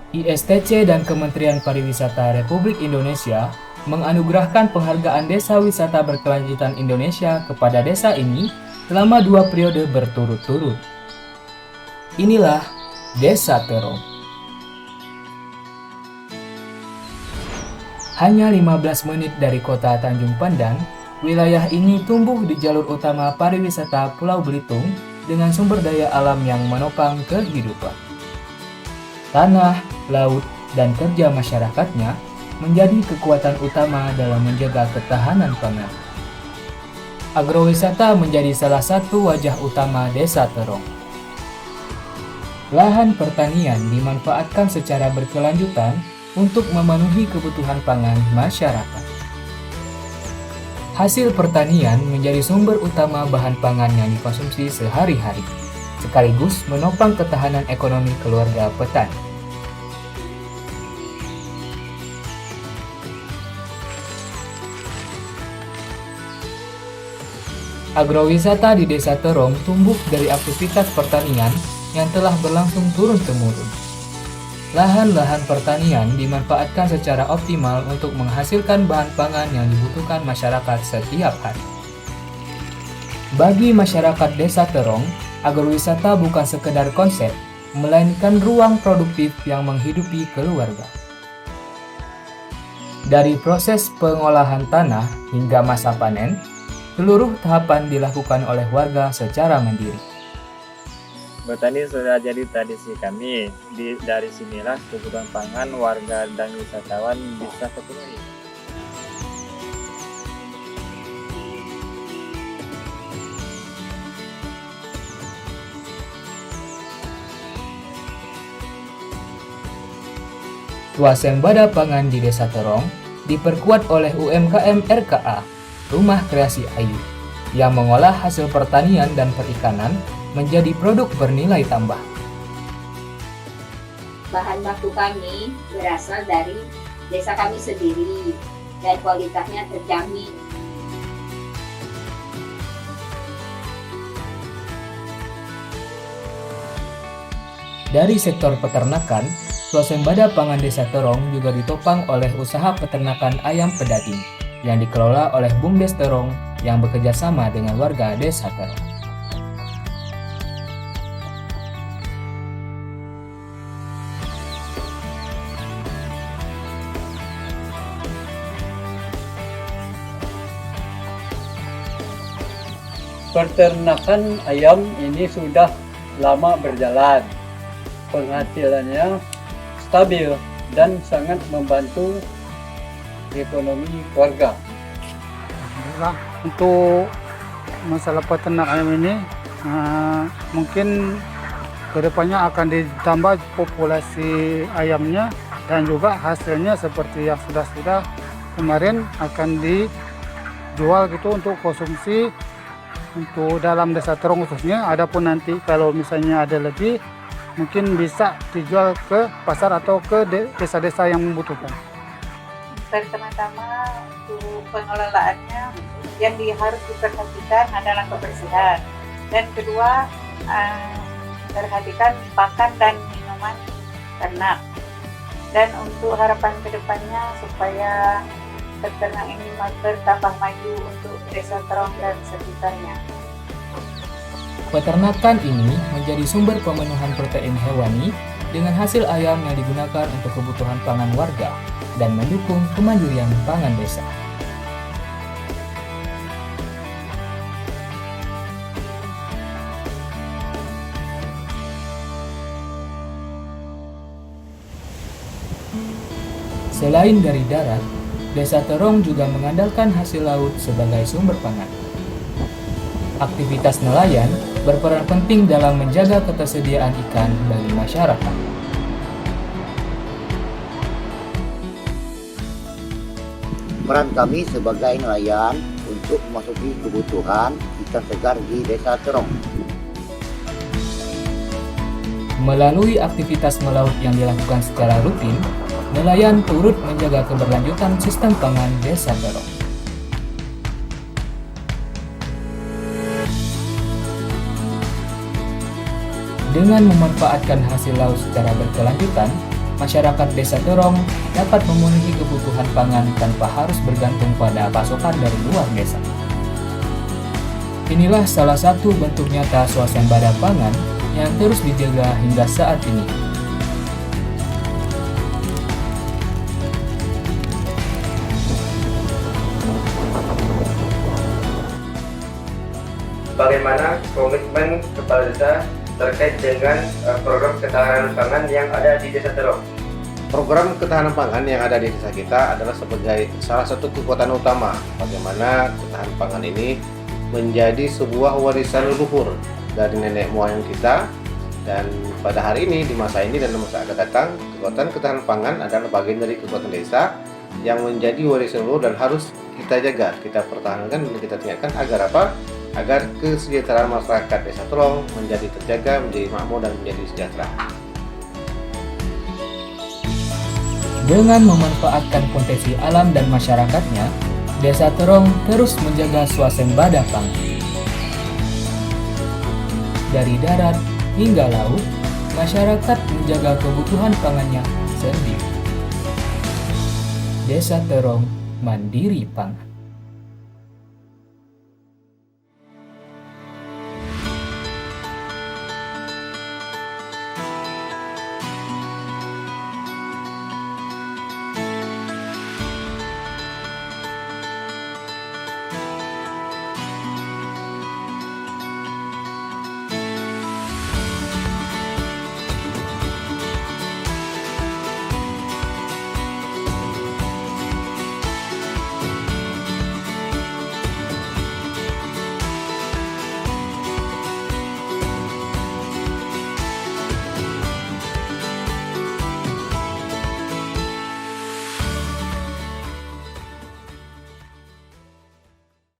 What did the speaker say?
ISTC dan Kementerian Pariwisata Republik Indonesia menganugerahkan penghargaan Desa Wisata Berkelanjutan Indonesia kepada desa ini selama 2 periode berturut-turut. Inilah Desa Terong. Hanya 15 menit dari kota Tanjung Pandan, wilayah ini tumbuh di jalur utama pariwisata Pulau Belitung dengan sumber daya alam yang menopang kehidupan. Tanah, laut, dan kerja masyarakatnya menjadi kekuatan utama dalam menjaga ketahanan pangan. Agrowisata menjadi salah satu wajah utama Desa Terong. Lahan pertanian dimanfaatkan secara berkelanjutan untuk memenuhi kebutuhan pangan masyarakat. Hasil pertanian menjadi sumber utama bahan pangan yang dikonsumsi sehari-hari, sekaligus menopang ketahanan ekonomi keluarga petani. Agrowisata di Desa Terong tumbuh dari aktivitas pertanian yang telah berlangsung turun-temurun. Lahan-lahan pertanian dimanfaatkan secara optimal untuk menghasilkan bahan pangan yang dibutuhkan masyarakat setiap hari. Bagi masyarakat Desa Terong, agrowisata bukan sekedar konsep, melainkan ruang produktif yang menghidupi keluarga. Dari proses pengolahan tanah hingga masa panen, seluruh tahapan dilakukan oleh warga secara mandiri. Bertani sudah jadi tradisi kami. Dari sinilah kebutuhan pangan warga dan wisatawan bisa terpenuhi. Swasembada pangan di Desa Terong diperkuat oleh UMKM RKA, Rumah Kreasi Ayu, yang mengolah hasil pertanian dan perikanan menjadi produk bernilai tambah. Bahan baku kami berasal dari desa kami sendiri dan kualitasnya terjamin. Dari sektor peternakan, swasembada pangan Desa Terong juga ditopang oleh usaha peternakan ayam pedaging yang dikelola oleh BUMDes Terong yang bekerja sama dengan warga Desa Terong. Peternakan ayam ini sudah lama berjalan. Penghasilannya stabil dan sangat membantu ekonomi keluarga. Alhamdulillah, untuk masalah peternak ayam ini mungkin kedepannya akan ditambah populasi ayamnya dan juga hasilnya seperti yang sudah kemarin akan dijual gitu untuk konsumsi untuk dalam Desa Terong khususnya. Adapun nanti kalau misalnya ada lebih, mungkin bisa dijual ke pasar atau ke desa-desa yang membutuhkan. Pertama-tama untuk pengelolaannya yang harus diperhatikan adalah kebersihan, dan kedua perhatikan pakan dan minuman ternak. Dan untuk harapan kedepannya supaya peternak ini bertambah maju untuk Desa Terong dan sekitarnya. Peternakan ini menjadi sumber pemenuhan protein hewani dengan hasil ayam yang digunakan untuk kebutuhan pangan warga dan mendukung kemandirian pangan desa. Selain dari darat, Desa Terong juga mengandalkan hasil laut sebagai sumber pangan. Aktivitas nelayan berperan penting dalam menjaga ketersediaan ikan bagi masyarakat. Peran kami sebagai nelayan untuk memasuki kebutuhan ikan segar di Desa Terong. Melalui aktivitas melaut yang dilakukan secara rutin, nelayan turut menjaga keberlanjutan sistem pangan Desa Terong. Dengan memanfaatkan hasil laut secara berkelanjutan, masyarakat Desa Terong dapat memenuhi kebutuhan pangan tanpa harus bergantung pada pasokan dari luar desa. Inilah salah satu bentuk nyata swasembada pangan yang terus dijaga hingga saat ini. Bagaimana komitmen Kepala Desa terkait dengan program ketahanan pangan yang ada di Desa Terong? Program ketahanan pangan yang ada di desa kita adalah sebagai salah satu kekuatan utama bagaimana ketahanan pangan ini menjadi sebuah warisan leluhur dari nenek moyang kita, dan pada hari ini, di masa ini dan masa akan datang, kekuatan ketahanan pangan adalah bagian dari kekuatan desa yang menjadi warisan leluhur dan harus kita jaga, kita pertahankan dan kita tingkatkan agar apa? Agar kesejahteraan masyarakat Desa Terong menjadi terjaga, menjadi makmur dan menjadi sejahtera. Dengan memanfaatkan potensi alam dan masyarakatnya, Desa Terong terus menjaga swasembada pangan. Dari darat hingga laut, masyarakat menjaga kebutuhan pangannya sendiri. Desa Terong mandiri pangan.